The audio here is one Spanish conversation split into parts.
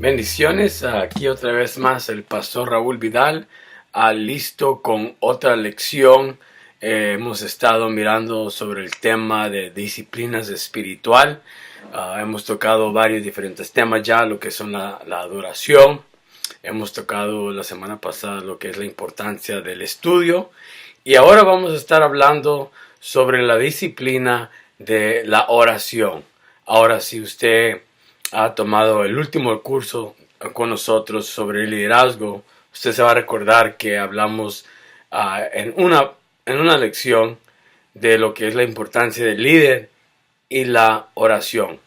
Bendiciones, aquí otra vez más el pastor Raúl Vidal, listo con otra lección. Hemos estado mirando sobre el tema de disciplinas espiritual. Hemos tocado varios diferentes temas ya, lo que son la adoración. Hemos tocado la semana pasada lo que es la importancia del estudio. Y ahora vamos a estar hablando sobre la disciplina de la oración. Ahora, si usted ha tomado el último curso con nosotros sobre el liderazgo, usted se va a recordar que hablamos en una lección de lo que es la importancia del líder y la oración.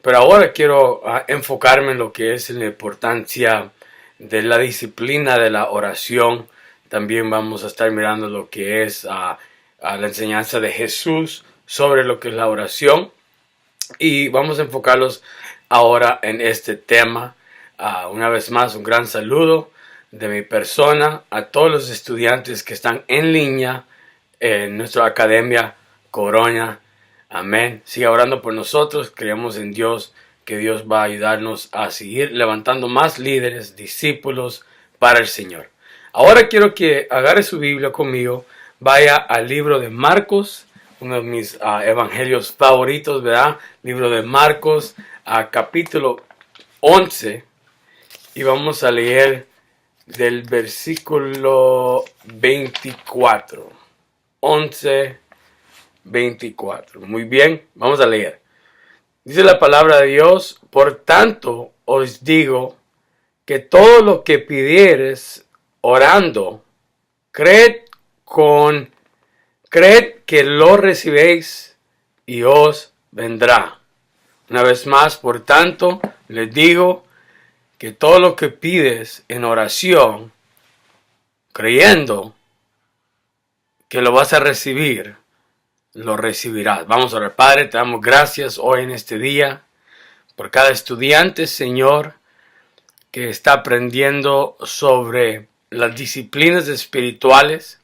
Pero ahora quiero enfocarme en lo que es la importancia de la disciplina de la oración. También vamos a estar mirando lo que es la enseñanza de Jesús sobre lo que es la oración. Y vamos a enfocarlos ahora en este tema. Una vez más, un gran saludo de mi persona a todos los estudiantes que están en línea en nuestra academia Corona. Amén. Siga orando por nosotros. Creemos en Dios, que Dios va a ayudarnos a seguir levantando más líderes, discípulos para el Señor. Ahora quiero que agarre su Biblia conmigo. Vaya al libro de Marcos, uno de mis evangelios favoritos, ¿verdad? Libro de Marcos, capítulo 11. Y vamos a leer del versículo 24. 11, 24. Muy bien, vamos a leer. Dice la palabra de Dios: por tanto os digo que todo lo que pidiereis orando, creed que lo recibéis y os vendrá. Una vez más, por tanto, les digo que todo lo que pides en oración, creyendo que lo vas a recibir, lo recibirás. Vamos a orar. Padre, te damos gracias hoy en este día por cada estudiante, Señor, que está aprendiendo sobre las disciplinas espirituales.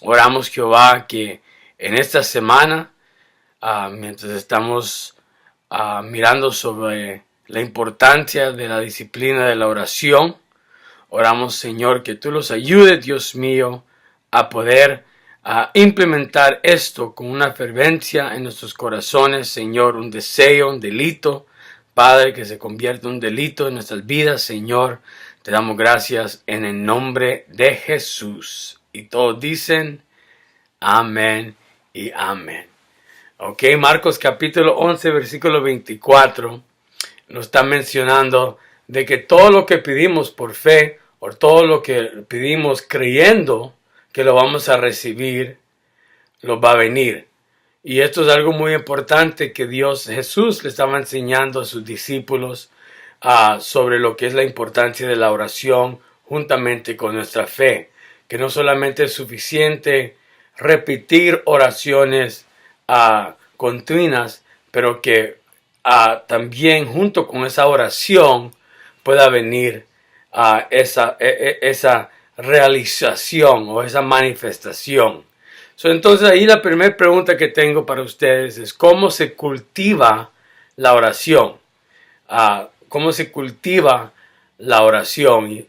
Oramos, Jehová, que en esta semana, mientras estamos mirando sobre la importancia de la disciplina de la oración, oramos, Señor, que tú los ayudes, Dios mío, a poder implementar esto con una fervencia en nuestros corazones, Señor, un deseo, un delito, Padre, que se convierta en un delito en nuestras vidas, Señor. Te damos gracias en el nombre de Jesús. Y todos dicen amén y amén. Ok, Marcos capítulo 11, versículo 24, nos está mencionando de que todo lo que pedimos por fe, o todo lo que pedimos creyendo que lo vamos a recibir, lo va a venir. Y esto es algo muy importante que Jesús le estaba enseñando a sus discípulos sobre lo que es la importancia de la oración juntamente con nuestra fe. Que no solamente es suficiente repetir oraciones continuas, pero que también junto con esa oración pueda venir esa realización o esa manifestación. Entonces ahí la primera pregunta que tengo para ustedes es: ¿cómo se cultiva la oración? ¿Cómo se cultiva la oración? Y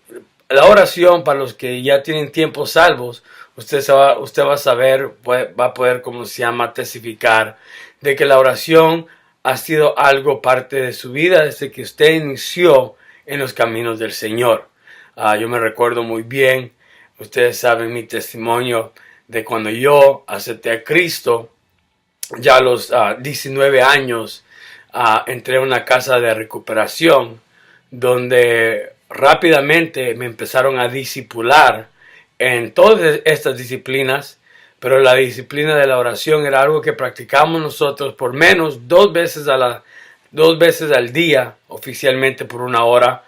la oración, para los que ya tienen tiempos salvos, usted va a saber, va a poder, como se llama, testificar de que la oración ha sido algo parte de su vida desde que usted inició en los caminos del Señor. Yo me recuerdo muy bien, ustedes saben mi testimonio de cuando yo acepté a Cristo. Ya a los 19 años entré a una casa de recuperación donde rápidamente me empezaron a discipular en todas estas disciplinas, pero la disciplina de la oración era algo que practicamos nosotros por menos dos veces al día, oficialmente por una hora,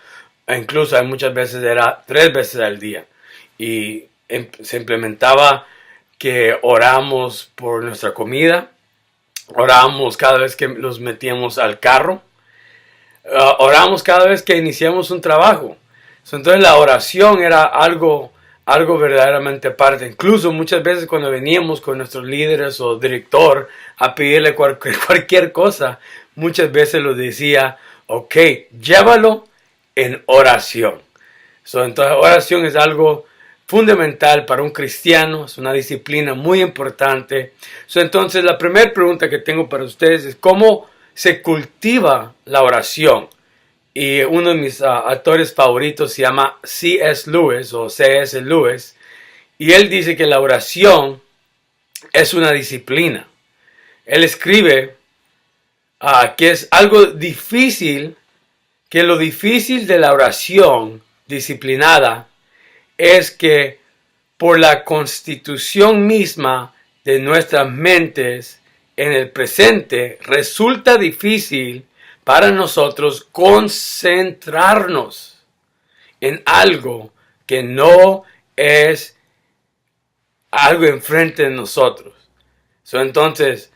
e incluso muchas veces era 3 veces al día. Y se implementaba que oramos por nuestra comida, oramos cada vez que nos metíamos al carro, oramos cada vez que iniciamos un trabajo. Entonces la oración era algo verdaderamente aparte. Incluso muchas veces cuando veníamos con nuestros líderes o director a pedirle cualquier cosa, muchas veces los decía: ok, llévalo en oración. Entonces, oración es algo fundamental para un cristiano, es una disciplina muy importante. Entonces, la primera pregunta que tengo para ustedes es ¿cómo se cultiva la oración? Y uno de mis autores favoritos se llama C.S. Lewis o C.S. Lewis, y él dice que la oración es una disciplina. Él escribe que es algo difícil, que lo difícil de la oración disciplinada es que por la constitución misma de nuestras mentes en el presente resulta difícil para nosotros concentrarnos en algo que no es algo enfrente de nosotros. Entonces,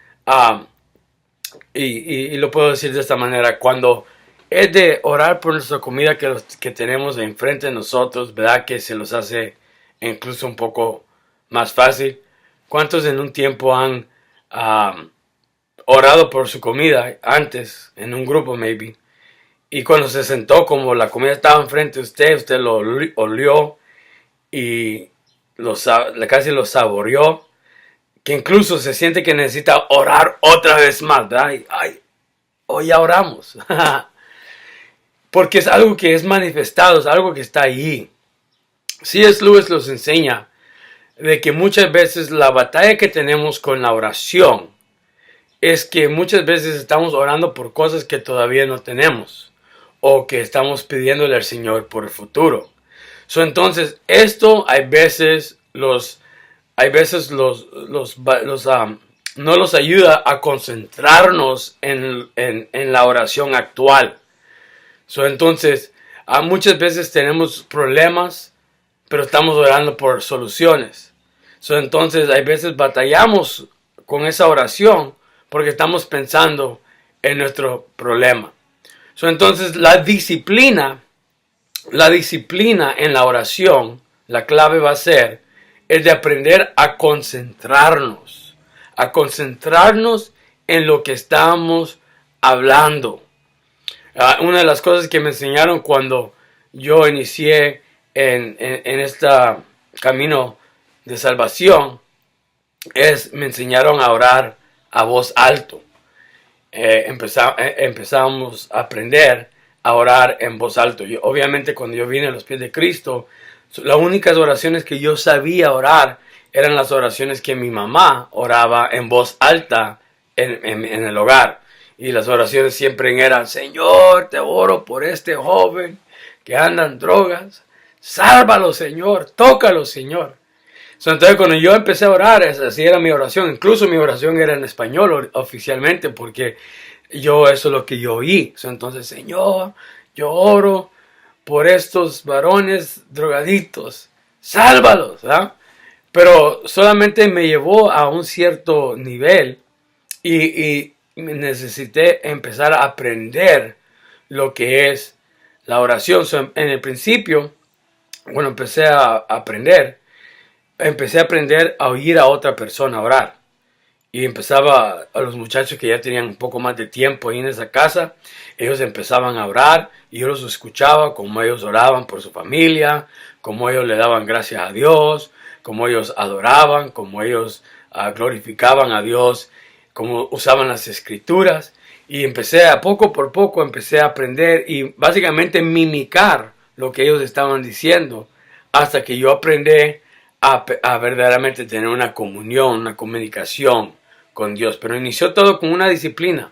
y lo puedo decir de esta manera, cuando es de orar por nuestra comida que tenemos enfrente de nosotros, ¿verdad? Que se nos hace incluso un poco más fácil. ¿Cuántos en un tiempo han orado por su comida antes, en un grupo maybe? Y cuando se sentó, como la comida estaba enfrente de usted lo olió y casi lo saboreó, que incluso se siente que necesita orar otra vez más, ¿verdad? Hoy ya oramos. Porque es algo que es manifestado, es algo que está ahí. C.S. Lewis nos enseña de que muchas veces la batalla que tenemos con la oración es que muchas veces estamos orando por cosas que todavía no tenemos o que estamos pidiéndole al Señor por el futuro. Entonces, esto hay veces no los ayuda a concentrarnos en la oración actual. Entonces, muchas veces tenemos problemas, pero estamos orando por soluciones. Entonces, hay veces batallamos con esa oración porque estamos pensando en nuestro problema. Entonces, la disciplina en la oración, la clave va a ser, es de aprender a concentrarnos en lo que estamos hablando. Una de las cosas que me enseñaron cuando yo inicié en este camino de salvación me enseñaron a orar a voz alto. Empezamos a aprender a orar en voz alto. Obviamente cuando yo vine a los pies de Cristo, las únicas oraciones que yo sabía orar eran las oraciones que mi mamá oraba en voz alta en el hogar. Y las oraciones siempre eran: Señor, te oro por este joven que anda en drogas. Sálvalo, Señor. Tócalo, Señor. Entonces, cuando yo empecé a orar, así era mi oración. Incluso mi oración era en español oficialmente, porque eso es lo que yo oí. Entonces, Señor, yo oro por estos varones drogaditos. Sálvalos, ¿verdad? Pero solamente me llevó a un cierto nivel y necesité empezar a aprender lo que es la oración. En el principio, cuando empecé a aprender a oír a otra persona orar. Y empezaba a los muchachos que ya tenían un poco más de tiempo ahí en esa casa, ellos empezaban a orar y yo los escuchaba como ellos oraban por su familia, como ellos le daban gracias a Dios, como ellos adoraban, como ellos glorificaban a Dios, como usaban las escrituras. Y poco por poco empecé a aprender y básicamente mimicar lo que ellos estaban diciendo, hasta que yo aprendí a verdaderamente tener una comunión, una comunicación con Dios. Pero inició todo con una disciplina,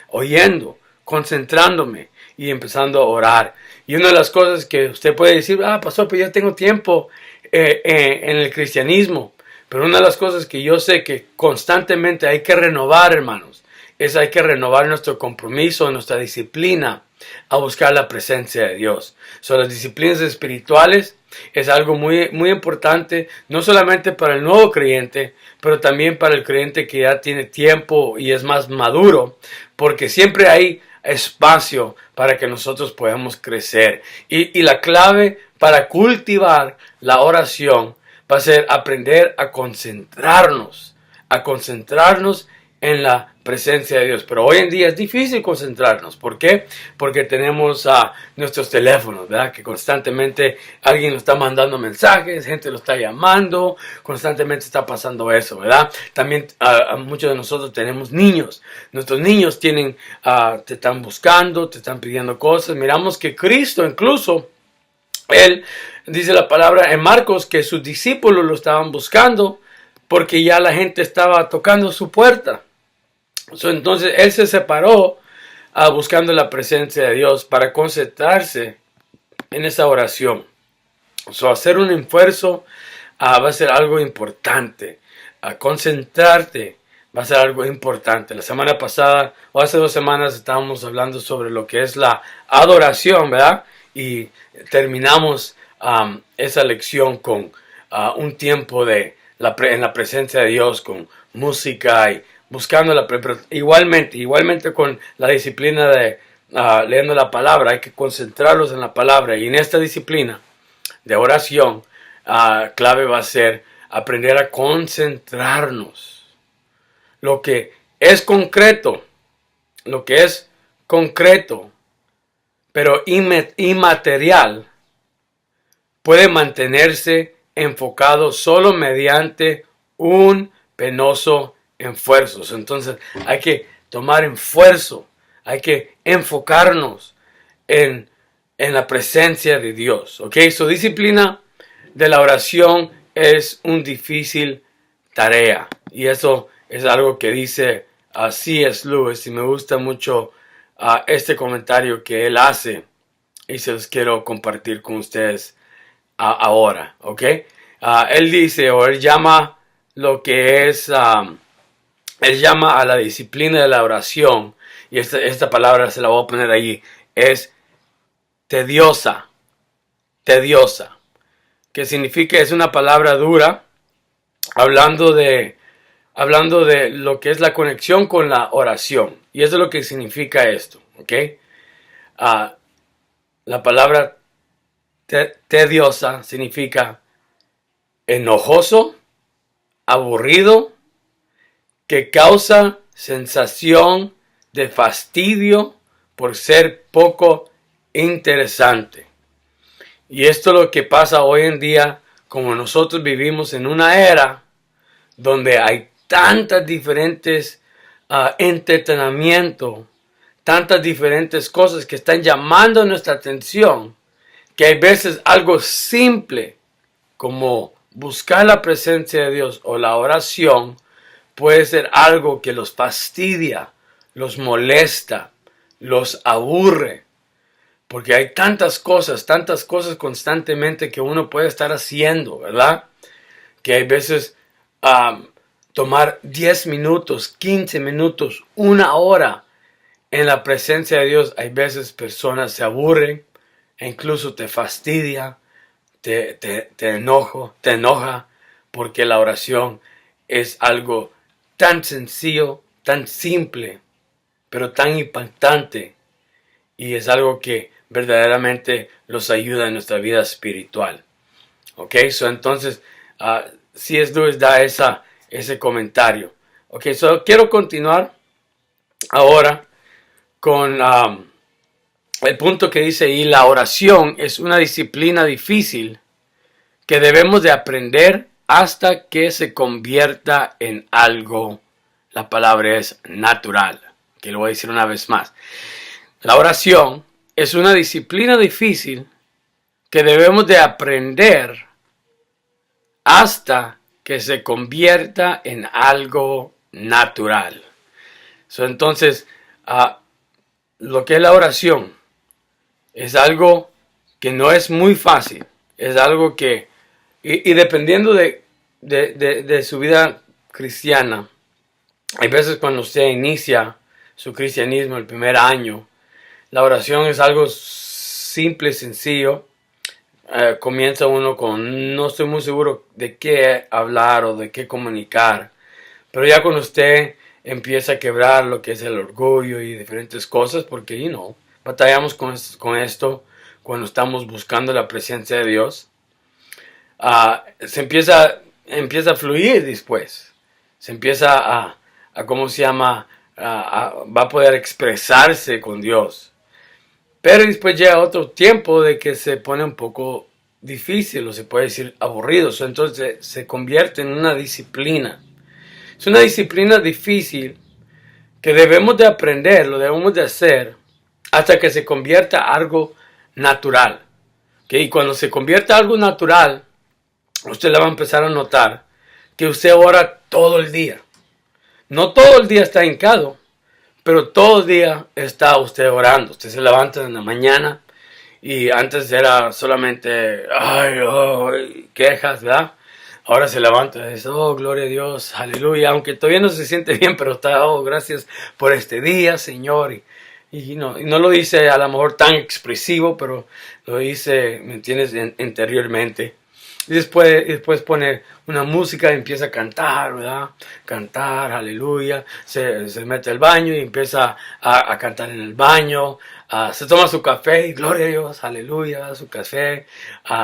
oyendo, concentrándome y empezando a orar. Y una de las cosas que usted puede decir: pastor, pues yo tengo tiempo en el cristianismo. Pero una de las cosas que yo sé que constantemente hay que renovar, hermanos, hay que renovar nuestro compromiso, nuestra disciplina a buscar la presencia de Dios. Las disciplinas espirituales es algo muy, muy importante, no solamente para el nuevo creyente, pero también para el creyente que ya tiene tiempo y es más maduro, porque siempre hay espacio para que nosotros podamos crecer. Y la clave para cultivar la oración va a ser aprender a concentrarnos en la presencia de Dios. Pero hoy en día es difícil concentrarnos. ¿Por qué? Porque tenemos nuestros teléfonos, ¿verdad? Que constantemente alguien nos está mandando mensajes, gente lo está llamando, constantemente está pasando eso, ¿verdad? También muchos de nosotros tenemos niños. Nuestros niños te están buscando, te están pidiendo cosas. Miramos que Cristo incluso, Él dice la palabra en Marcos que sus discípulos lo estaban buscando porque ya la gente estaba tocando su puerta. Entonces Él se separó buscando la presencia de Dios para concentrarse en esa oración. Hacer un esfuerzo va a ser algo importante. Concentrarte va a ser algo importante. La semana pasada o hace 2 semanas estábamos hablando sobre lo que es la adoración, ¿verdad? Y terminamos esa lección con un tiempo en la presencia de Dios, con música y buscando pero igualmente con la disciplina de leyendo la palabra. Hay que concentrarlos en la palabra, y en esta disciplina de oración clave va a ser aprender a concentrarnos. Lo que es concreto, pero inmaterial, puede mantenerse enfocado solo mediante un penoso esfuerzo. Entonces hay que tomar esfuerzo, hay que enfocarnos en la presencia de Dios. ¿Ok? Su disciplina de la oración es un difícil tarea. Y eso es algo que dice C.S. Lewis. Y me gusta mucho este comentario que él hace. Y se los quiero compartir con ustedes ahora. ¿Ok? Él dice, o él llama lo que es... él llama a la disciplina de la oración. Y esta palabra se la voy a poner allí. Es tediosa, que significa, es una palabra dura, hablando de lo que es la conexión con la oración, y eso es lo que significa esto, ¿ok? La palabra tediosa significa enojoso, aburrido, que causa sensación de fastidio por ser poco interesante. Y esto es lo que pasa hoy en día, como nosotros vivimos en una era donde hay tantas diferentes entretenimiento, tantas diferentes cosas que están llamando nuestra atención, que hay veces algo simple como buscar la presencia de Dios o la oración puede ser algo que los fastidia, los molesta, los aburre. Porque hay tantas cosas constantemente que uno puede estar haciendo, ¿verdad? Que hay veces tomar 10 minutos, 15 minutos, 1 hora en la presencia de Dios. Hay veces personas se aburren e incluso te fastidia, te enoja, porque la oración es algo tan sencillo, tan simple, pero tan impactante. Y es algo que verdaderamente los ayuda en nuestra vida espiritual. Ok, entonces, C.S. Lewis da ese comentario. Ok, quiero continuar ahora con el punto que dice ahí: la oración es una disciplina difícil que debemos de aprender hasta que se convierta en algo. La palabra es natural, que lo voy a decir una vez más. La oración es una disciplina difícil que debemos de aprender hasta que se convierta en algo natural. Entonces, lo que es la oración es algo que no es muy fácil. Es algo que, y dependiendo de su vida cristiana, hay veces cuando usted inicia su cristianismo el primer año, la oración es algo simple, sencillo. Comienza uno con, no estoy muy seguro de qué hablar o de qué comunicar. Pero ya cuando usted empieza a quebrar lo que es el orgullo y diferentes cosas, porque, batallamos con esto cuando estamos buscando la presencia de Dios, se empieza a fluir después. Se empieza ¿cómo se llama? Va a poder expresarse con Dios. Pero después llega otro tiempo de que se pone un poco difícil, o se puede decir aburrido. Entonces se convierte en una disciplina. Es una disciplina difícil que debemos de aprender, lo debemos de hacer hasta que se convierta algo natural. ¿Okay? Y cuando se convierta algo natural, usted le va a empezar a notar que usted ora todo el día. No todo el día está hincado, pero todo el día está usted orando. Usted se levanta en la mañana y antes era solamente quejas, ¿verdad? Ahora se levanta y dice, oh, gloria a Dios, aleluya. Aunque todavía no se siente bien, pero está, oh, gracias por este día, Señor. Y no lo dice a lo mejor tan expresivo, pero lo dice, ¿me entiendes?, interiormente. Y después pone una música y empieza a cantar, ¿verdad? Cantar, aleluya. Se mete al baño y empieza a cantar en el baño. Se toma su café y gloria a Dios, aleluya, su café.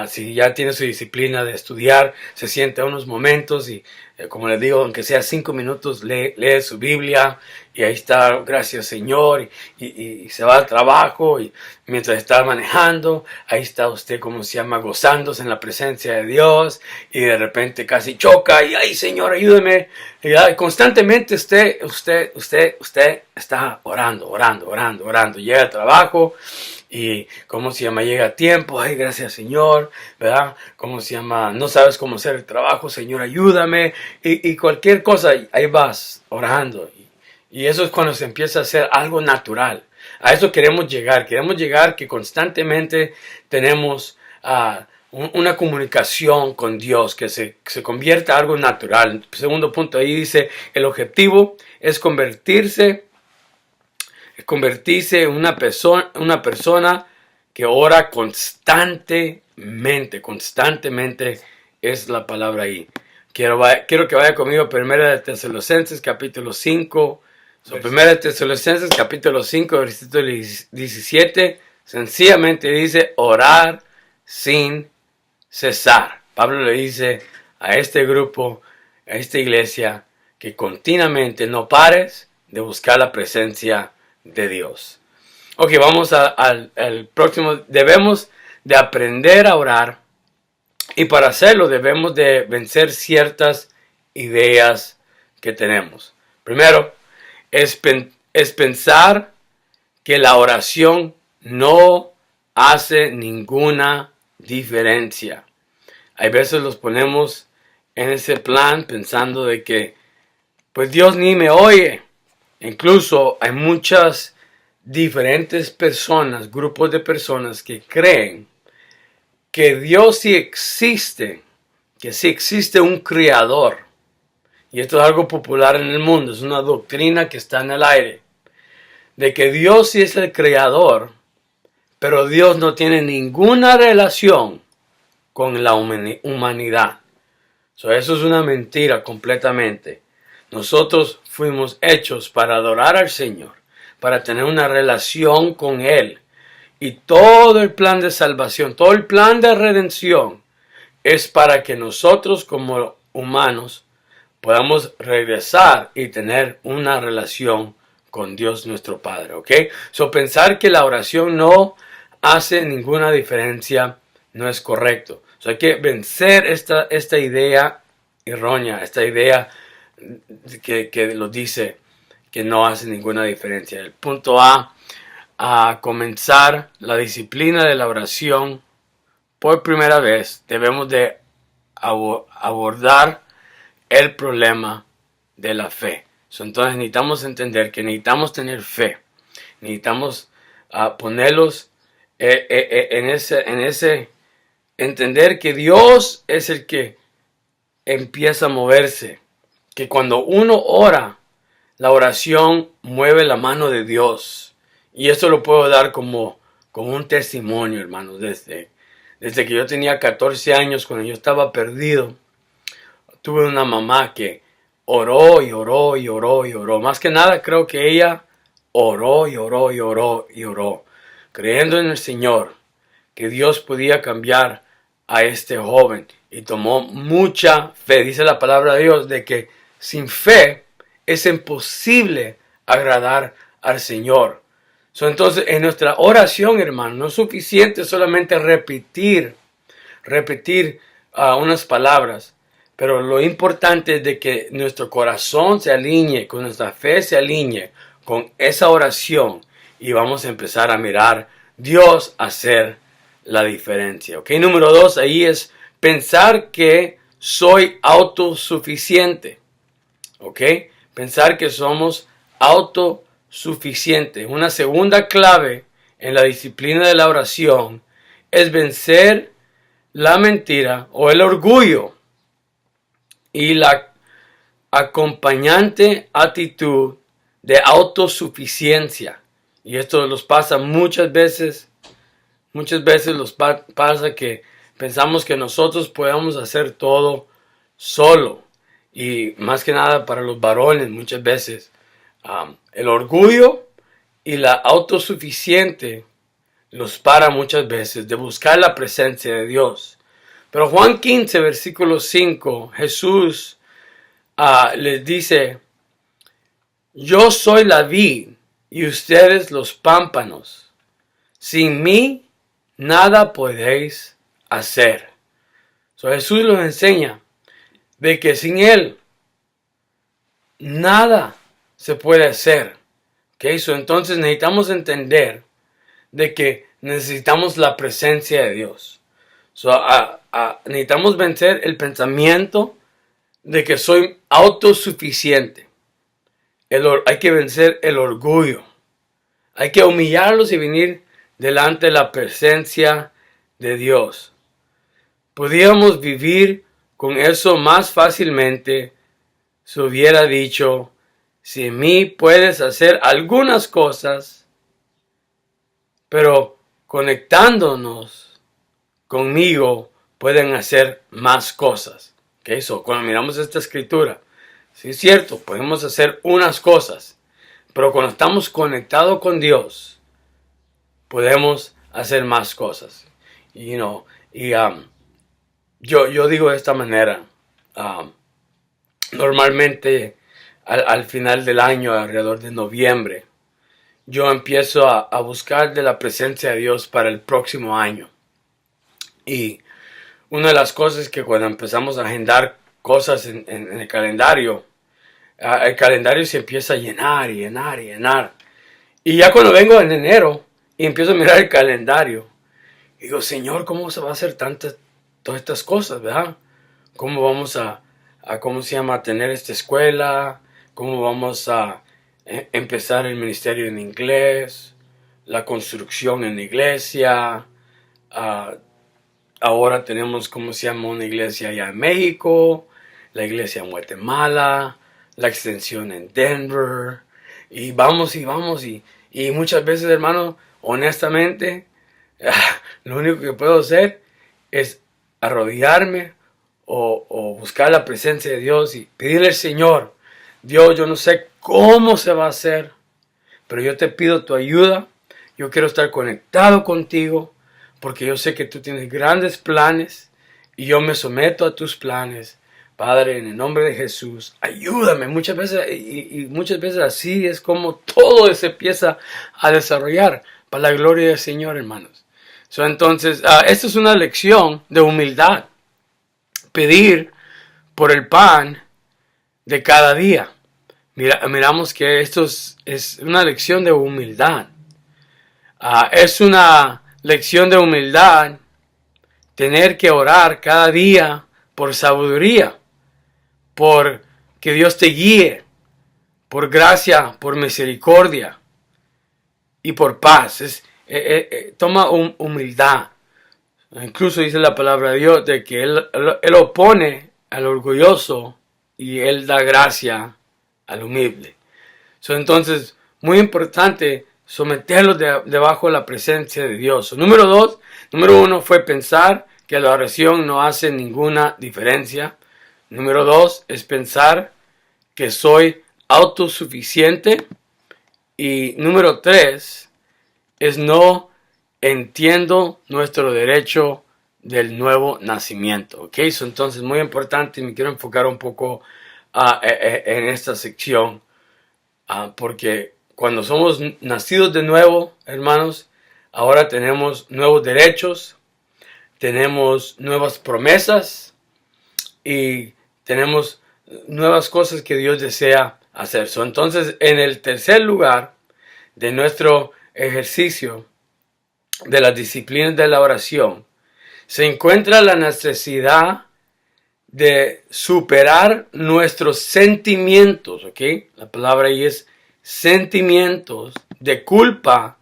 Si ya tiene su disciplina de estudiar, se sienta unos momentos y, como les digo, aunque sea 5 minutos, lee su Biblia. Y ahí está, gracias Señor, y se va al trabajo y mientras está manejando, ahí está usted, como se llama, gozándose en la presencia de Dios y de repente casi choca y ay Señor, ayúdeme. Y constantemente usted está orando. Llega al trabajo y, ¿cómo se llama?, llega a tiempo, ay gracias Señor, ¿verdad? ¿Cómo se llama? No sabes cómo hacer el trabajo, Señor, ayúdame. Y cualquier cosa, ahí vas orando. Y eso es cuando se empieza a hacer algo natural. A eso queremos llegar. Queremos llegar que constantemente tenemos una comunicación con Dios, que se convierta en algo natural. El segundo punto ahí dice, el objetivo es convertirse en una persona que ora constantemente. Constantemente es la palabra ahí. Quiero que vaya conmigo a 1 Tesalonicenses capítulo 5. Primera Tesalonicenses capítulo 5, versículo 17, sencillamente dice orar sin cesar. Pablo le dice a este grupo, a esta iglesia, que continuamente no pares de buscar la presencia de Dios. Ok, vamos al próximo. Debemos de aprender a orar y para hacerlo debemos de vencer ciertas ideas que tenemos. Primero, es pensar que la oración no hace ninguna diferencia. Hay veces los ponemos en ese plan pensando de que pues Dios ni me oye. Incluso hay muchas diferentes personas, grupos de personas que creen que Dios sí existe, que sí existe un creador. Y esto es algo popular en el mundo, es una doctrina que está en el aire, de que Dios sí es el creador, pero Dios no tiene ninguna relación con la humanidad. Eso es una mentira completamente. Nosotros fuimos hechos para adorar al Señor, para tener una relación con Él. Y todo el plan de salvación, todo el plan de redención es para que nosotros como humanos podamos regresar y tener una relación con Dios nuestro Padre, ¿ok? Pensar que la oración no hace ninguna diferencia no es correcto. Hay que vencer esta idea errónea, esta idea que lo dice que no hace ninguna diferencia. El punto A comenzar la disciplina de la oración por primera vez, debemos de abordar el problema de la fe. Entonces necesitamos entender que necesitamos tener fe. Necesitamos ponerlos en ese entender que Dios es el que empieza a moverse. Que cuando uno ora, la oración mueve la mano de Dios. Y esto lo puedo dar como un testimonio, hermanos. Desde que yo tenía 14 años, cuando yo estaba perdido, tuve una mamá que oró y oró y oró y oró. Más que nada creo que ella oró y oró y oró y oró, creyendo en el Señor, que Dios podía cambiar a este joven. Y tomó mucha fe. Dice la palabra de Dios de que sin fe es imposible agradar al Señor. Entonces, en nuestra oración, hermano, no es suficiente solamente repetir unas palabras, pero lo importante es de que nuestro corazón se alinee, con nuestra fe se alinee con esa oración y vamos a empezar a mirar Dios hacer la diferencia. ¿Ok? Número 2, ahí es pensar que soy autosuficiente. ¿Ok? Pensar que somos autosuficientes. Una segunda clave en la disciplina de la oración es vencer la mentira o el orgullo y la acompañante actitud de autosuficiencia. Y esto los pasa muchas veces pasa que pensamos que nosotros podemos hacer todo solo. Y más que nada para los varones muchas veces el orgullo y la autosuficiente los para muchas veces de buscar la presencia de Dios. Pero Juan 15, versículo 5, Jesús les dice: yo soy la vid y ustedes los pámpanos. Sin mí nada podéis hacer. Jesús nos enseña de que sin Él nada se puede hacer. Entonces necesitamos entender de que necesitamos la presencia de Dios. Necesitamos vencer el pensamiento de que soy autosuficiente. Hay que vencer el orgullo. Hay que humillarlos y venir delante de la presencia de Dios. Podríamos vivir con eso más fácilmente si hubiera dicho: si en mí puedes hacer algunas cosas, pero conectándonos conmigo pueden hacer más cosas. Cuando miramos esta escritura, sí es cierto, podemos hacer unas cosas, pero cuando estamos conectados con Dios, podemos hacer más cosas. Yo digo de esta manera, normalmente al final del año, alrededor de noviembre, yo empiezo a buscar de la presencia de Dios para el próximo año. Y una de las cosas que cuando empezamos a agendar cosas en el calendario se empieza a llenar y llenar y llenar. Y ya cuando vengo en enero y empiezo a mirar el calendario, digo: Señor, ¿cómo se va a hacer todas estas cosas, verdad? ¿Cómo vamos a tener esta escuela? ¿Cómo vamos a empezar el ministerio en inglés? La construcción en la iglesia. Ahora tenemos, una iglesia allá en México, la iglesia en Guatemala, la extensión en Denver. Y vamos. Y muchas veces, hermano, honestamente, lo único que puedo hacer es arrodillarme o buscar la presencia de Dios y pedirle al Señor: Dios, yo no sé cómo se va a hacer, pero yo te pido tu ayuda. Yo quiero estar conectado contigo, porque yo sé que tú tienes grandes planes y yo me someto a tus planes. Padre, en el nombre de Jesús, ayúdame. Muchas veces así es como todo se empieza a desarrollar para la gloria del Señor, hermanos. Entonces, esta es una lección de humildad. Pedir por el pan de cada día. Miramos que esto es una lección de humildad. Es una lección de humildad tener que orar cada día por sabiduría, por que Dios te guíe, por gracia, por misericordia y por paz. Toma humildad. Incluso dice la palabra de Dios de que Él opone al orgulloso y Él da gracia al humilde. Entonces, muy importante someterlos debajo de la presencia de Dios. Número 1 fue pensar que la oración no hace ninguna diferencia. Número 2 es pensar que soy autosuficiente. Y número 3 es no entiendo nuestro derecho del nuevo nacimiento. Entonces, muy importante, me quiero enfocar un poco en esta sección, porque cuando somos nacidos de nuevo, hermanos, ahora tenemos nuevos derechos, tenemos nuevas promesas y tenemos nuevas cosas que Dios desea hacer. Entonces, en el tercer lugar de nuestro ejercicio de las disciplinas de la oración, se encuentra la necesidad de superar nuestros sentimientos, ¿ok? La palabra ahí es sentimientos de culpa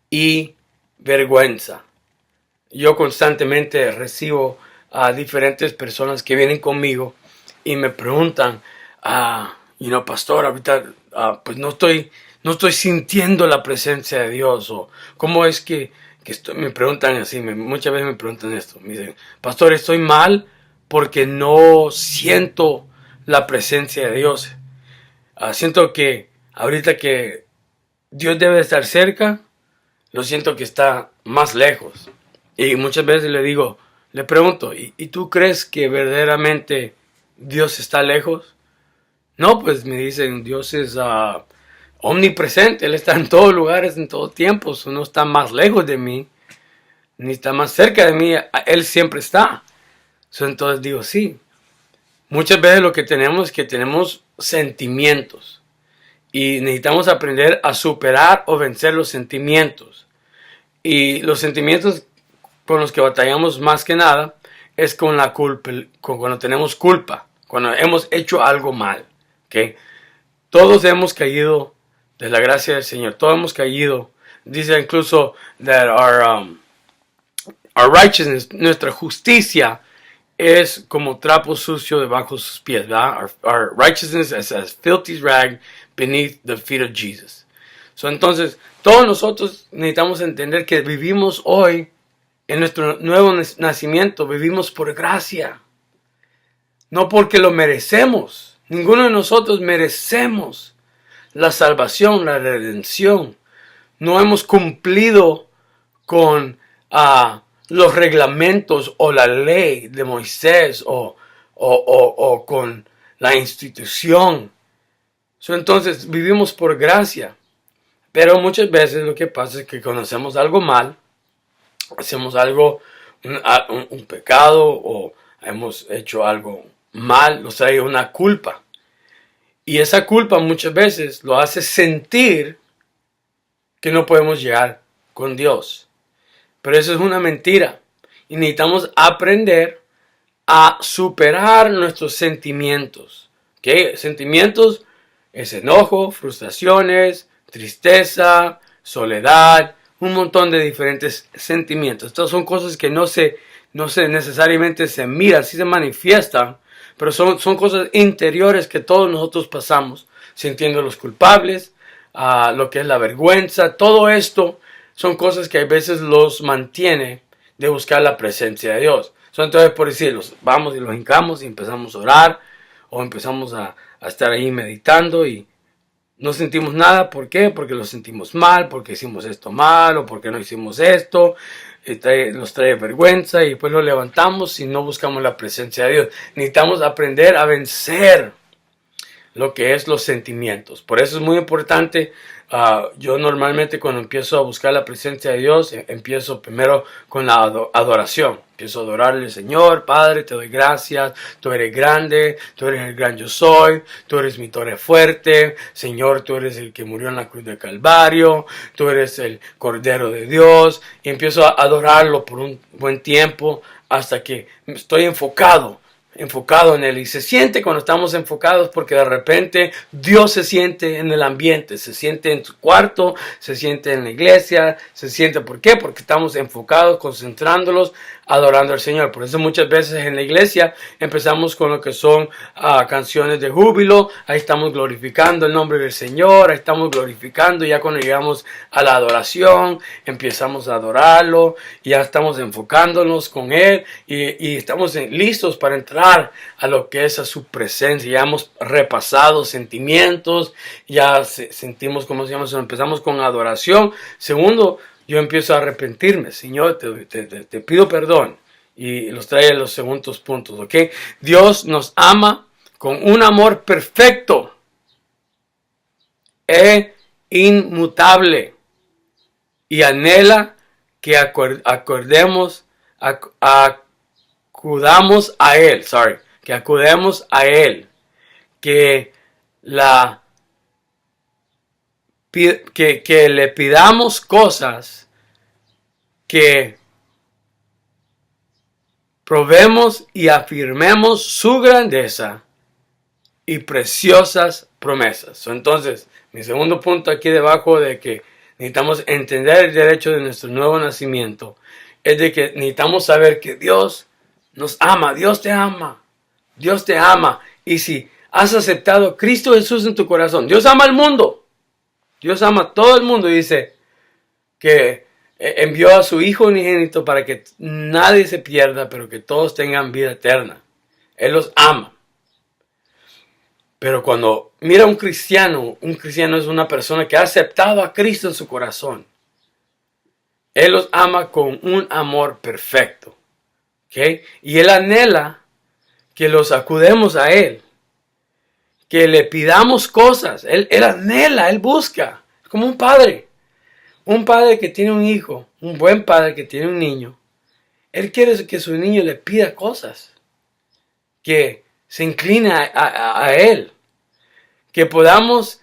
y vergüenza. Yo constantemente recibo a diferentes personas que vienen conmigo y me preguntan, pastor, ahorita pues no estoy sintiendo la presencia de Dios, o cómo es que me preguntan así, muchas veces me preguntan esto, me dicen, pastor, estoy mal porque no siento la presencia de Dios. Siento que ahorita que Dios debe estar cerca, lo siento que está más lejos. Y muchas veces le pregunto, ¿y tú crees que verdaderamente Dios está lejos? No, pues me dicen, Dios es omnipresente, Él está en todos lugares, en todos tiempos. No está más lejos de mí, ni está más cerca de mí, Él siempre está. Entonces digo, sí. Muchas veces lo que tenemos es que tenemos sentimientos y necesitamos aprender a superar o vencer los sentimientos. Y los sentimientos con los que batallamos más que nada es con la culpa, cuando tenemos culpa, cuando hemos hecho algo mal. ¿Okay? Todos hemos caído de la gracia del Señor, todos hemos caído. Dice incluso that our righteousness, nuestra justicia, es como trapo sucio debajo de sus pies, ¿verdad? Our righteousness is as filthy rag beneath the feet of Jesus. Entonces, todos nosotros necesitamos entender que vivimos hoy en nuestro nuevo nacimiento, vivimos por gracia, no porque lo merecemos. Ninguno de nosotros merecemos la salvación, la redención. No hemos cumplido con los reglamentos o la ley de Moisés o con la institución. Entonces vivimos por gracia. Pero muchas veces lo que pasa es que cuando hacemos algo mal, hacemos algo, un pecado, o hemos hecho algo mal, nos trae una culpa. Y esa culpa muchas veces lo hace sentir que no podemos llegar con Dios. Pero eso es una mentira. Y necesitamos aprender a superar nuestros sentimientos. ¿Okay? Sentimientos es enojo, frustraciones, tristeza, soledad, un montón de diferentes sentimientos. Estas son cosas que no se necesariamente se miran, sí se manifiestan, pero son cosas interiores que todos nosotros pasamos, sintiéndonos culpables, lo que es la vergüenza. Todo esto son cosas que a veces los mantiene de buscar la presencia de Dios. Entonces, por decirlo, vamos y los hincamos y empezamos a orar, o empezamos a estar ahí meditando y no sentimos nada. ¿Por qué? Porque lo sentimos mal, porque hicimos esto mal, o porque no hicimos esto. Nos trae vergüenza y después lo levantamos y no buscamos la presencia de Dios. Necesitamos aprender a vencer lo que es los sentimientos. Por eso es muy importante. Yo normalmente cuando empiezo a buscar la presencia de Dios, empiezo primero con la adoración. Empiezo a adorarle al Señor. Padre, te doy gracias. Tú eres grande. Tú eres el gran yo soy. Tú eres mi torre fuerte. Señor, tú eres el que murió en la cruz del Calvario. Tú eres el Cordero de Dios. Y empiezo a adorarlo por un buen tiempo hasta que estoy enfocado en Él. Y se siente cuando estamos enfocados, porque de repente Dios se siente en el ambiente, se siente en tu cuarto, se siente en la iglesia, se siente. ¿Por qué? Porque estamos enfocados, concentrándolos, adorando al Señor. Por eso muchas veces en la iglesia empezamos con lo que son canciones de júbilo. Ahí estamos glorificando el nombre del Señor, ahí estamos glorificando. Ya cuando llegamos a la adoración, empezamos a adorarlo, y ya estamos enfocándonos con Él, y estamos listos para entrar a lo que es a su presencia. Ya hemos repasado sentimientos, ya sentimos, ¿cómo se llama? Empezamos con adoración. Segundo, yo empiezo a arrepentirme. Señor, te pido perdón. Y los trae a los segundos puntos, ¿ok? Dios nos ama con un amor perfecto e inmutable y anhela que acudamos a Él, que acudemos a Él, que le pidamos cosas, que probemos y afirmemos su grandeza y preciosas promesas. Entonces, mi segundo punto aquí debajo de que necesitamos entender el derecho de nuestro nuevo nacimiento es de que necesitamos saber que Dios nos ama, Dios te ama, Dios te ama. Y si has aceptado a Cristo Jesús en tu corazón, Dios ama al mundo, Dios ama a todo el mundo y dice que envió a su Hijo unigénito para que nadie se pierda, pero que todos tengan vida eterna. Él los ama. Pero cuando mira a un cristiano es una persona que ha aceptado a Cristo en su corazón. Él los ama con un amor perfecto. ¿Okay? Y Él anhela que los acudemos a Él. Que le pidamos cosas. Él anhela, Él busca. Es como un padre. Un padre que tiene un hijo, un buen padre que tiene un niño. Él quiere que su niño le pida cosas. Que se incline a Él. Que podamos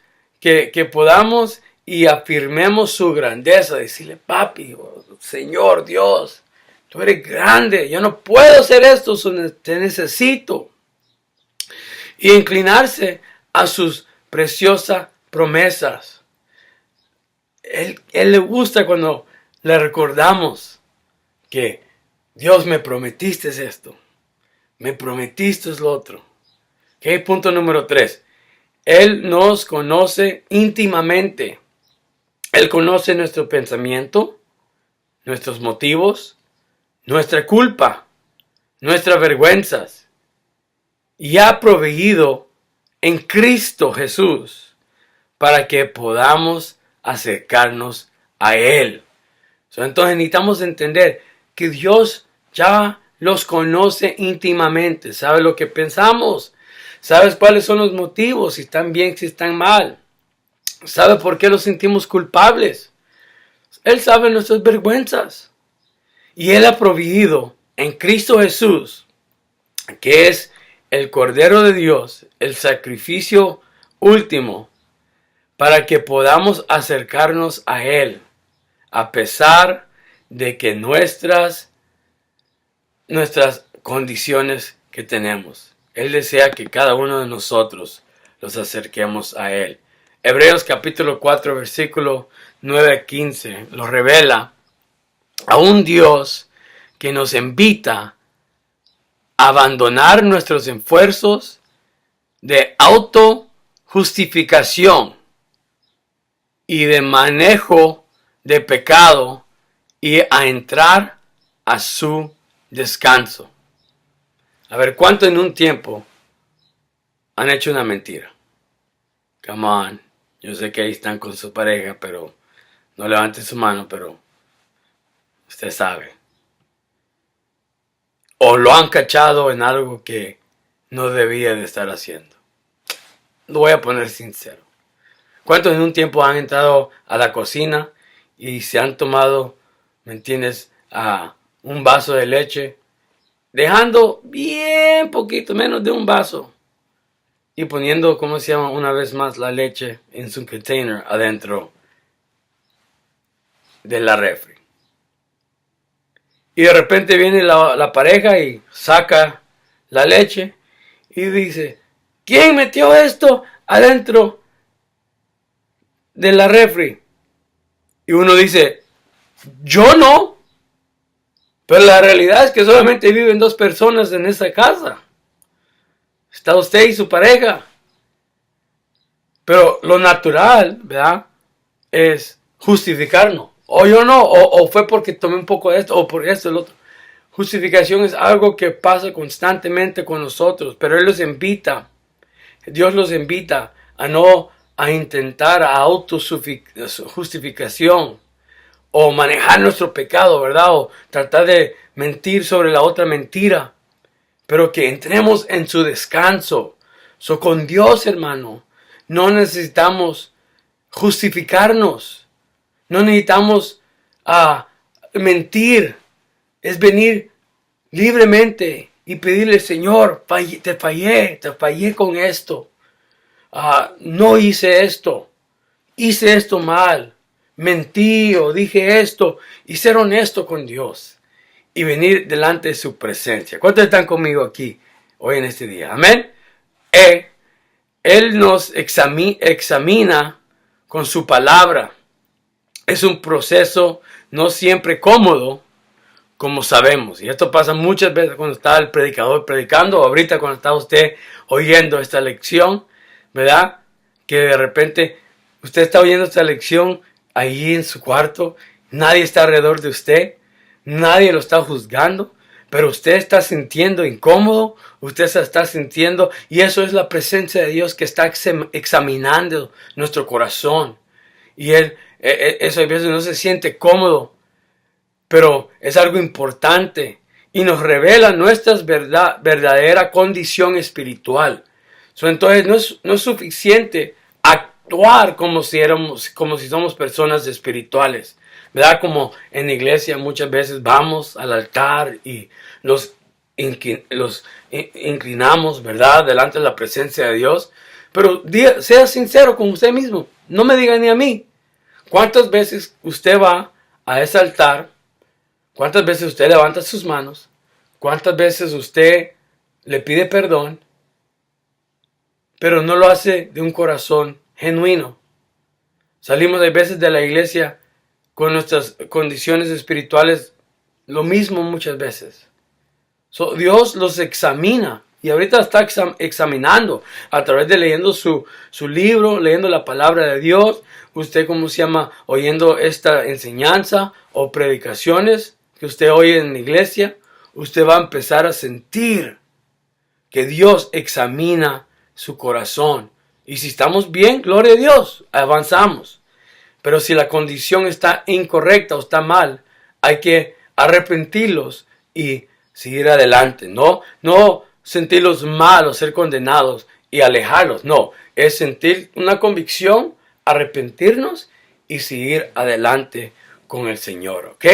y afirmemos su grandeza. Decirle, papi, Señor Dios, tú eres grande. Yo no puedo hacer esto, te necesito. Y inclinarse a sus preciosas promesas. Él le gusta cuando le recordamos que Dios, me prometiste esto. Me prometiste lo otro. ¿Okay? Punto número 3. Él nos conoce íntimamente. Él conoce nuestro pensamiento, nuestros motivos, nuestra culpa, nuestras vergüenzas. Y ha proveído en Cristo Jesús para que podamos acercarnos a Él. Entonces necesitamos entender que Dios ya los conoce íntimamente. Sabe lo que pensamos. ¿Sabes cuáles son los motivos? Si están bien, si están mal. ¿Sabe por qué los sentimos culpables? Él sabe nuestras vergüenzas. Y Él ha proveído en Cristo Jesús, que es el Cordero de Dios, el sacrificio último, para que podamos acercarnos a Él, a pesar de que nuestras condiciones que tenemos. Él desea que cada uno de nosotros los acerquemos a Él. Hebreos capítulo 4, versículo 9 a 15, lo revela a un Dios que nos invita a abandonar nuestros esfuerzos de autojustificación y de manejo de pecado y a entrar a su descanso. A ver, ¿cuánto en un tiempo han hecho una mentira? Come on. Yo sé que ahí están con su pareja, pero no levanten su mano, pero usted sabe. O lo han cachado en algo que no debía de estar haciendo. Lo voy a poner sincero. ¿Cuántos en un tiempo han entrado a la cocina y se han tomado, ¿me entiendes?, un vaso de leche, dejando bien poquito, menos de un vaso, y poniendo, ¿cómo se llama?, una vez más la leche en su container adentro de la refri? Y de repente viene la pareja y saca la leche y dice, ¿quién metió esto adentro de la refri? Y uno dice, yo no. Pero la realidad es que solamente viven 2 personas en esa casa. Está usted y su pareja. Pero lo natural, ¿verdad?, es justificarnos. O yo no, o fue porque tomé un poco de esto, o por esto, el otro. Justificación es algo que pasa constantemente con nosotros, pero Él los invita, Dios los invita a intentar autojustificación, o manejar nuestro pecado, ¿verdad? O tratar de mentir sobre la otra mentira, pero que entremos en su descanso. Con Dios, hermano, no necesitamos justificarnos. No necesitamos mentir. Es venir libremente y pedirle, Señor, te fallé con esto. No hice esto mal. Mentí o dije esto. Y ser honesto con Dios. Y venir delante de su presencia. ¿Cuántos están conmigo aquí hoy en este día? Amén. Él nos examina con su palabra. Es un proceso no siempre cómodo, como sabemos. Y esto pasa muchas veces cuando está el predicador predicando, o ahorita cuando está usted oyendo esta lección, ¿verdad? Que de repente usted está oyendo esta lección ahí en su cuarto, nadie está alrededor de usted, nadie lo está juzgando, pero usted está sintiendo incómodo, usted se está sintiendo, y eso es la presencia de Dios que está examinando nuestro corazón. Y eso a veces no se siente cómodo, pero es algo importante y nos revela nuestra verdadera condición espiritual. Entonces no es suficiente actuar como si somos personas espirituales, ¿verdad? Como en la iglesia muchas veces vamos al altar y los inclinamos, ¿verdad? Delante de la presencia de Dios. Pero sea sincero con usted mismo, no me diga ni a mí. ¿Cuántas veces usted va a ese altar? ¿Cuántas veces usted levanta sus manos? ¿Cuántas veces usted le pide perdón? Pero no lo hace de un corazón genuino. Salimos a veces de la iglesia con nuestras condiciones espirituales lo mismo muchas veces. Dios los examina. Y ahorita está examinando a través de leyendo su libro, leyendo la palabra de Dios. Usted, ¿cómo se llama? Oyendo esta enseñanza o predicaciones que usted oye en la iglesia. Usted va a empezar a sentir que Dios examina su corazón. Y si estamos bien, gloria a Dios, avanzamos. Pero si la condición está incorrecta o está mal, hay que arrepentirlos y seguir adelante. No sentirlos mal o ser condenados y alejarlos. No, es sentir una convicción, arrepentirnos y seguir adelante con el Señor. ¿Ok?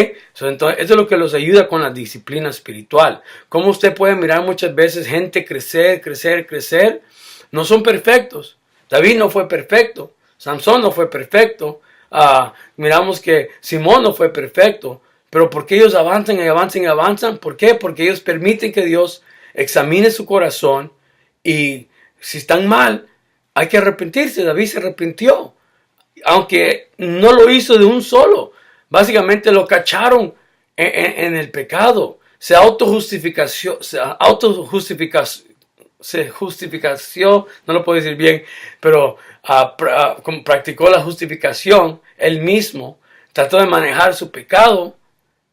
Entonces, eso es lo que los ayuda con la disciplina espiritual. Como usted puede mirar muchas veces gente crecer. No son perfectos. David no fue perfecto. Sansón no fue perfecto. Miramos que Simón no fue perfecto. Pero ¿por qué ellos avanzan? ¿Por qué? Porque ellos permiten que Dios examine su corazón. Y si están mal, hay que arrepentirse. David se arrepintió. Aunque no lo hizo de un solo. Básicamente lo cacharon en el pecado. Se justificación, no lo puedo decir bien, pero practicó la justificación él mismo, trató de manejar su pecado,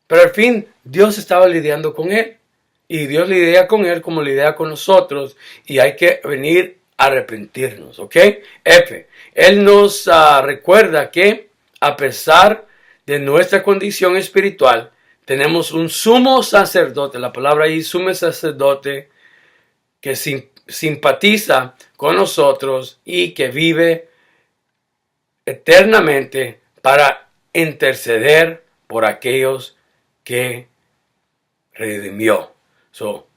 pero al fin Dios estaba lidiando con él, y Dios lidia con él como lidia con nosotros, y hay que venir a arrepentirnos, ¿ok? Él nos recuerda que a pesar de nuestra condición espiritual, tenemos un sumo sacerdote, la palabra ahí, sumo sacerdote, que simpatiza con nosotros y que vive eternamente para interceder por aquellos que redimió.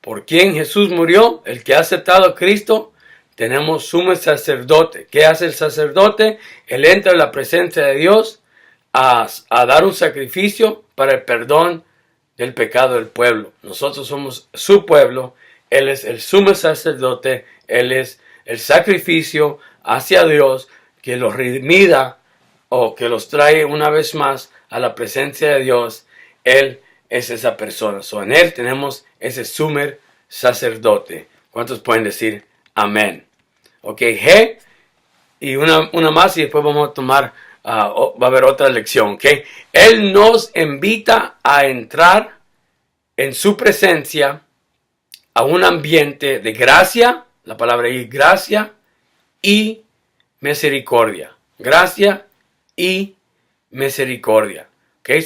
¿Por quién Jesús murió? El que ha aceptado a Cristo, tenemos sumo sacerdote. ¿Qué hace el sacerdote? Él entra en la presencia de Dios a dar un sacrificio para el perdón del pecado del pueblo. Nosotros somos su pueblo. Él es el sumo sacerdote, Él es el sacrificio hacia Dios que los redimida o que los trae una vez más a la presencia de Dios. Él es esa persona. En Él tenemos ese sumo sacerdote. ¿Cuántos pueden decir amén? Ok, G y una más y después vamos a tomar, va a haber otra lección. Ok, Él nos invita a entrar en su presencia a un ambiente de gracia, la palabra ahí, gracia y misericordia. Gracia y misericordia. Okay,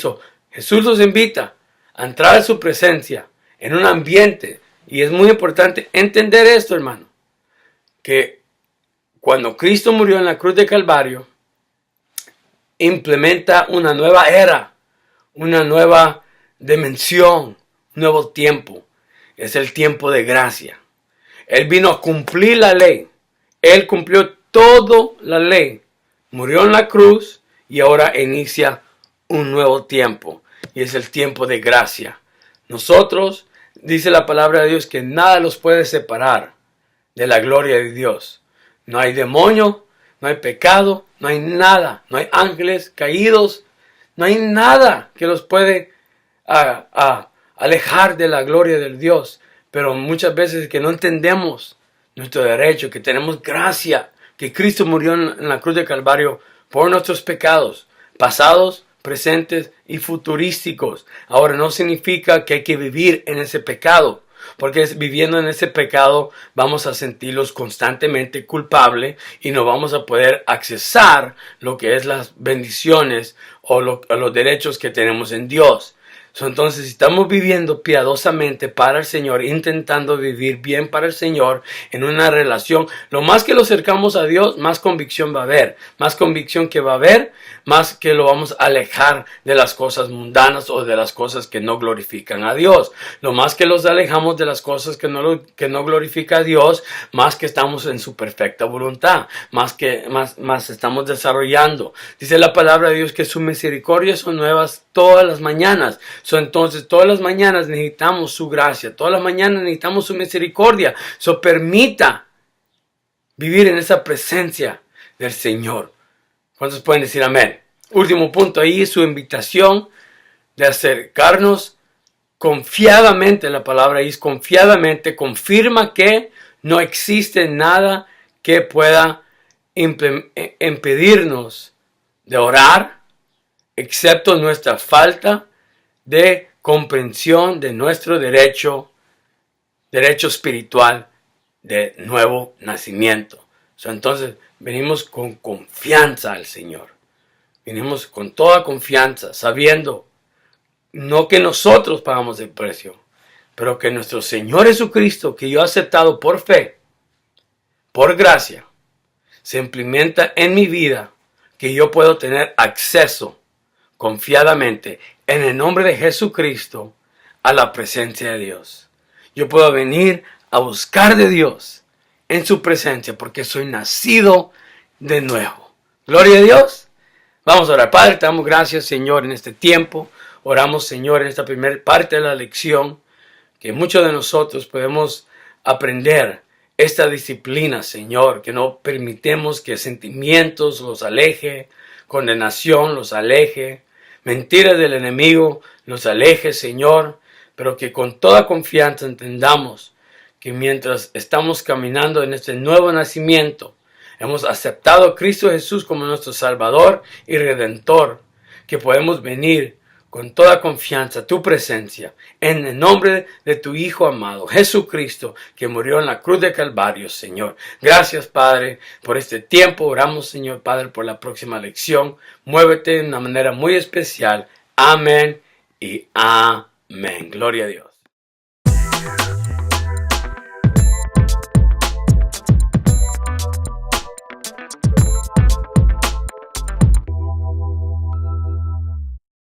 Jesús nos invita a entrar a su presencia en un ambiente, y es muy importante entender esto, hermano, que cuando Cristo murió en la cruz de Calvario, implementa una nueva era, una nueva dimensión, un nuevo tiempo. Es el tiempo de gracia. Él vino a cumplir la ley. Él cumplió toda la ley. Murió en la cruz y ahora inicia un nuevo tiempo. Y es el tiempo de gracia. Nosotros, dice la palabra de Dios, que nada los puede separar de la gloria de Dios. No hay demonio, no hay pecado, no hay nada. No hay ángeles caídos. No hay nada que los puede alejar de la gloria del Dios. Pero muchas veces que no entendemos nuestro derecho, que tenemos gracia, que Cristo murió en la cruz de Calvario por nuestros pecados, pasados, presentes y futurísticos. Ahora no significa que hay que vivir en ese pecado, porque viviendo en ese pecado vamos a sentirlos constantemente culpables y no vamos a poder accesar lo que es las bendiciones o los derechos que tenemos en Dios. Entonces, si estamos viviendo piadosamente para el Señor, intentando vivir bien para el Señor, en una relación, lo más que lo acercamos a Dios, más convicción va a haber. Más convicción que va a haber, más que lo vamos a alejar de las cosas mundanas o de las cosas que no glorifican a Dios. Lo más que los alejamos de las cosas que no glorifican a Dios, más que estamos en su perfecta voluntad, más estamos desarrollando. Dice la palabra de Dios que sus misericordias son nuevas todas las mañanas. Entonces, todas las mañanas necesitamos su gracia, todas las mañanas necesitamos su misericordia. Permita vivir en esa presencia del Señor. ¿Cuántos pueden decir amén? Último punto ahí, su invitación de acercarnos confiadamente. La palabra ahí es confiadamente, confirma que no existe nada que pueda impedirnos de orar, excepto nuestra falta de comprensión de nuestro derecho espiritual de nuevo nacimiento. Entonces venimos con confianza al Señor. Venimos con toda confianza, sabiendo no que nosotros pagamos el precio, pero que nuestro Señor Jesucristo, que yo he aceptado por fe, por gracia, se implementa en mi vida, que yo puedo tener acceso confiadamente en el nombre de Jesucristo a la presencia de Dios. Yo puedo venir a buscar de Dios en su presencia porque soy nacido de nuevo. Gloria a Dios. Vamos a orar. Padre, te damos gracias, Señor, en este tiempo. Oramos, Señor, en esta primera parte de la lección, que muchos de nosotros podemos aprender esta disciplina, Señor, que no permitemos que sentimientos los aleje, condenación los aleje, mentiras del enemigo los aleje, Señor, pero que con toda confianza entendamos que mientras estamos caminando en este nuevo nacimiento, hemos aceptado a Cristo Jesús como nuestro Salvador y Redentor, que podemos venir con toda confianza a tu presencia, en el nombre de tu Hijo amado, Jesucristo, que murió en la cruz de Calvario, Señor. Gracias, Padre, por este tiempo. Oramos, Señor, Padre, por la próxima lección. Muévete de una manera muy especial. Amén y amén. Gloria a Dios.